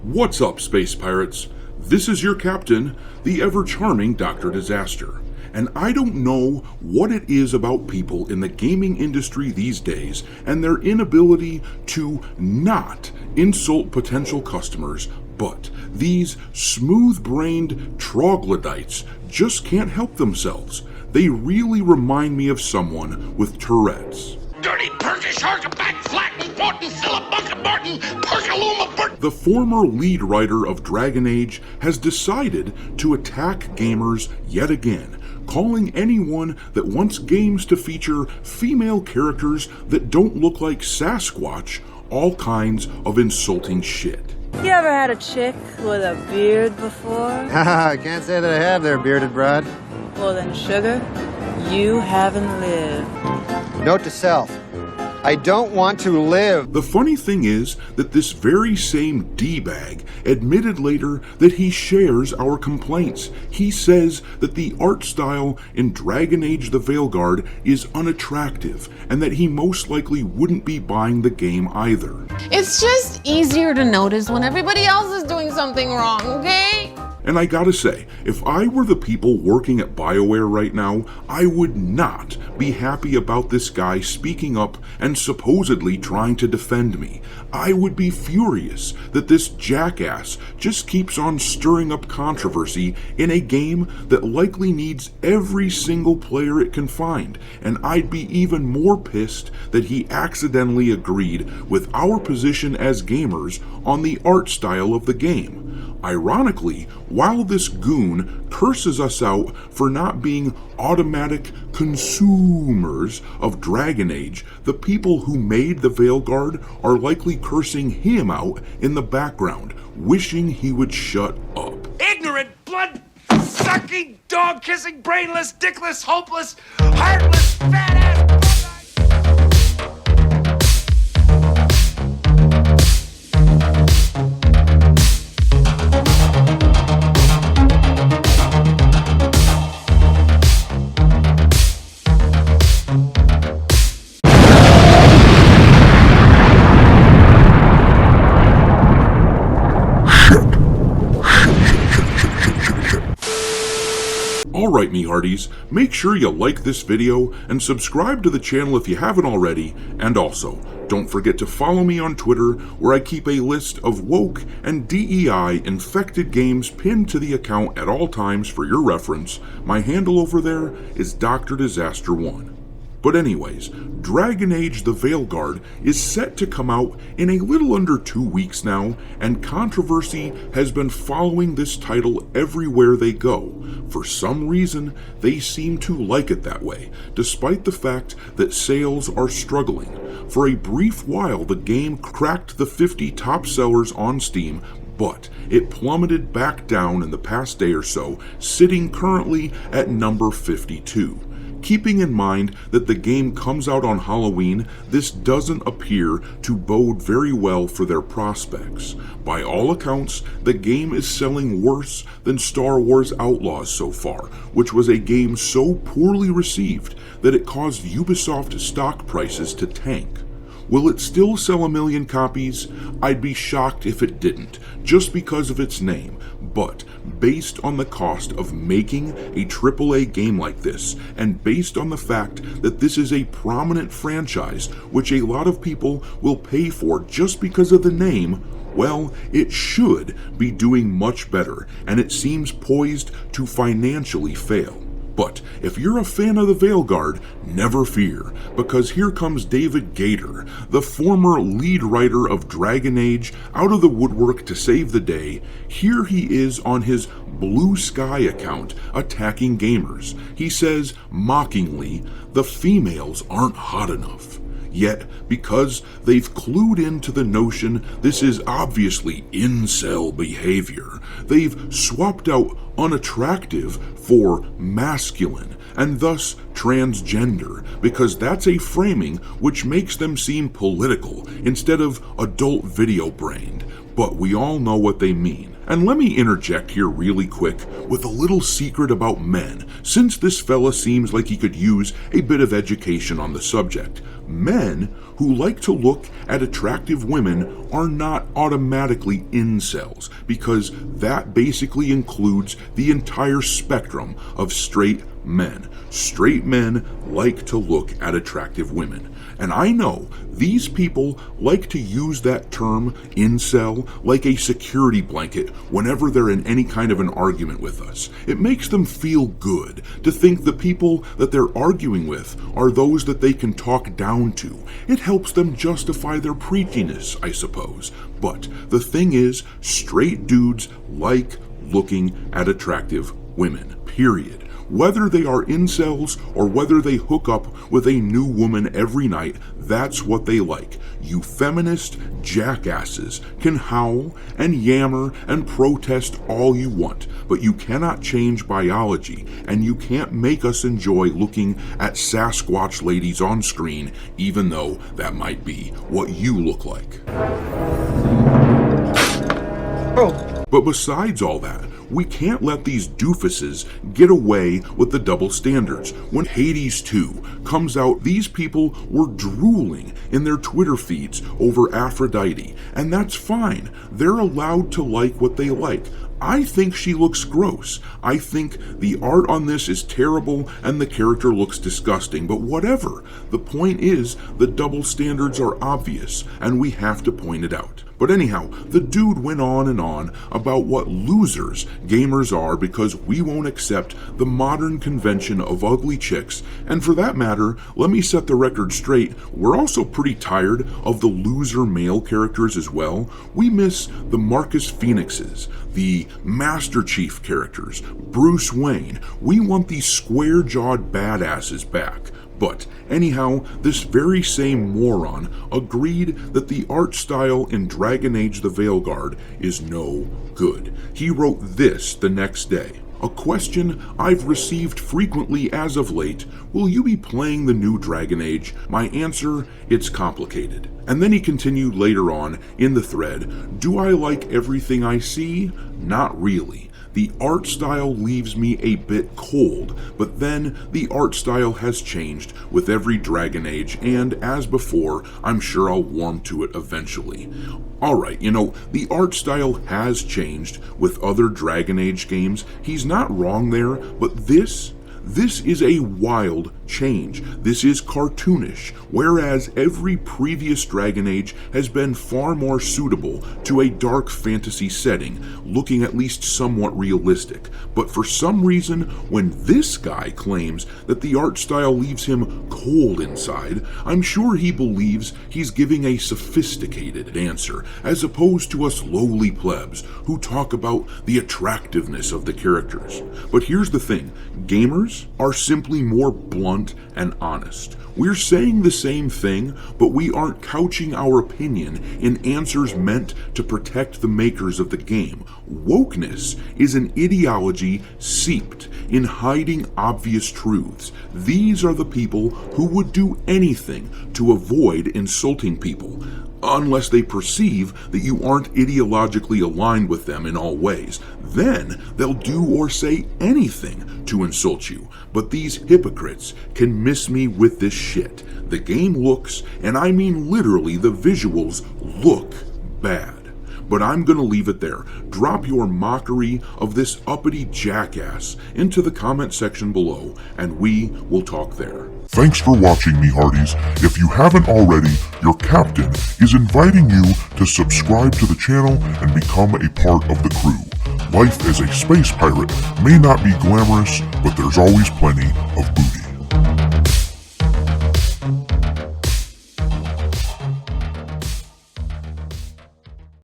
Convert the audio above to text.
What's up, space pirates? This is your captain, the ever-charming Dr. Disaster. And I don't know what it is about people in the gaming industry these days and their inability to not insult potential customers, but these smooth-brained troglodytes just can't help themselves. They really remind me of someone with Tourette's. Dirty Turkish back flatten, Fortin, Philip, Bucket, Martin, Perkaluma, Bert. The former lead writer of Dragon Age has decided to attack gamers yet again, calling anyone that wants games to feature female characters that don't look like Sasquatch all kinds of insulting shit. You ever had a chick with a beard before? I can't say that I have there, bearded broad. Well then, sugar, you haven't lived. Note to self, I don't want to live. The funny thing is that this very same D-bag admitted later that he shares our complaints. He says that the art style in Dragon Age the Veilguard is unattractive and that he most likely wouldn't be buying the game either. It's just easier to notice when everybody else is doing something wrong, okay? And I gotta say, if I were the people working at BioWare right now, I would not be happy about this guy speaking up and supposedly trying to defend me. I would be furious that this jackass just keeps on stirring up controversy in a game that likely needs every single player it can find, and I'd be even more pissed that he accidentally agreed with our position as gamers on the art style of the game. Ironically, while this goon curses us out for not being automatic consumers of Dragon Age, the people who made the Veilguard are likely cursing him out in the background, wishing he would shut up. Ignorant, blood-sucking, dog-kissing, brainless, dickless, hopeless, heartless, fat-ass... Alright, me hearties, make sure you like this video and subscribe to the channel if you haven't already, and also, don't forget to follow me on Twitter where I keep a list of woke and DEI infected games pinned to the account at all times for your reference. My handle over there is Dr. Disaster 1. But anyways, Dragon Age the Veilguard is set to come out in a little under 2 weeks now, and controversy has been following this title everywhere they go. For some reason, they seem to like it that way, despite the fact that sales are struggling. For a brief while, the game cracked the 50 top sellers on Steam, but it plummeted back down in the past day or so, sitting currently at number 52. Keeping in mind that the game comes out on Halloween, this doesn't appear to bode very well for their prospects. By all accounts, the game is selling worse than Star Wars Outlaws so far, which was a game so poorly received that it caused Ubisoft stock prices to tank. Will it still sell 1 million copies? I'd be shocked if it didn't, just because of its name. But based on the cost of making a AAA game like this, and based on the fact that this is a prominent franchise which a lot of people will pay for just because of the name, well, it should be doing much better, and it seems poised to financially fail. But if you're a fan of the Veilguard, never fear, because here comes David Gator, the former lead writer of Dragon Age, out of the woodwork to save the day. Here he is on his Blue Sky account attacking gamers. He says, mockingly, the females aren't hot enough. Yet, because they've clued into the notion this is obviously incel behavior, they've swapped out unattractive for masculine, and thus transgender, because that's a framing which makes them seem political instead of adult video brained. But we all know what they mean. And let me interject here really quick with a little secret about men, since this fella seems like he could use a bit of education on the subject. Men who like to look at attractive women are not automatically incels, because that basically includes the entire spectrum of straight men. Straight men like to look at attractive women. And I know these people like to use that term incel like a security blanket whenever they're in any kind of an argument with us. It makes them feel good to think the people that they're arguing with are those that they can talk down to. It helps them justify their preachiness, I suppose. But the thing is, straight dudes like looking at attractive women, period. Whether they are incels or whether they hook up with a new woman every night, that's what they like. You feminist jackasses can howl and yammer and protest all you want, but you cannot change biology, and you can't make us enjoy looking at Sasquatch ladies on screen, even though that might be what you look like. But besides all that, we can't let these doofuses get away with the double standards. When Hades 2 comes out, these people were drooling in their Twitter feeds over Aphrodite, and that's fine. They're allowed to like what they like. I think she looks gross. I think the art on this is terrible and the character looks disgusting, but whatever. The point is, the double standards are obvious, and we have to point it out. But anyhow, the dude went on and on about what losers gamers are because we won't accept the modern convention of ugly chicks, and for that matter, let me set the record straight, we're also pretty tired of the loser male characters as well. We miss the Marcus Phoenixes, the Master Chief characters, Bruce Wayne. We want these square-jawed badasses back. But anyhow, this very same moron agreed that the art style in Dragon Age the Veilguard is no good. He wrote this the next day. A question I've received frequently as of late: will you be playing the new Dragon Age? My answer: it's complicated. And then he continued later on in the thread, do I like everything I see? Not really. The art style leaves me a bit cold, but then the art style has changed with every Dragon Age, and as before, I'm sure I'll warm to it eventually. Alright, the art style has changed with other Dragon Age games. He's not wrong there, but this is a wild change. This is cartoonish, whereas every previous Dragon Age has been far more suitable to a dark fantasy setting, looking at least somewhat realistic. But for some reason, when this guy claims that the art style leaves him cold inside, I'm sure he believes he's giving a sophisticated answer, as opposed to us lowly plebs who talk about the attractiveness of the characters. But here's the thing, gamers are simply more blunt and honest. We're saying the same thing, but we aren't couching our opinion in answers meant to protect the makers of the game. Wokeness is an ideology seeped in hiding obvious truths. These are the people who would do anything to avoid insulting people, unless they perceive that you aren't ideologically aligned with them in all ways. Then they'll do or say anything to insult you. But these hypocrites can miss me with this shit. The game looks, and I mean literally the visuals look bad. But I'm gonna leave it there. Drop your mockery of this uppity jackass into the comment section below, and we will talk there. Thanks for watching, me hearties. If you haven't already, your captain is inviting you to subscribe to the channel and become a part of the crew. Life as a space pirate may not be glamorous, but there's always plenty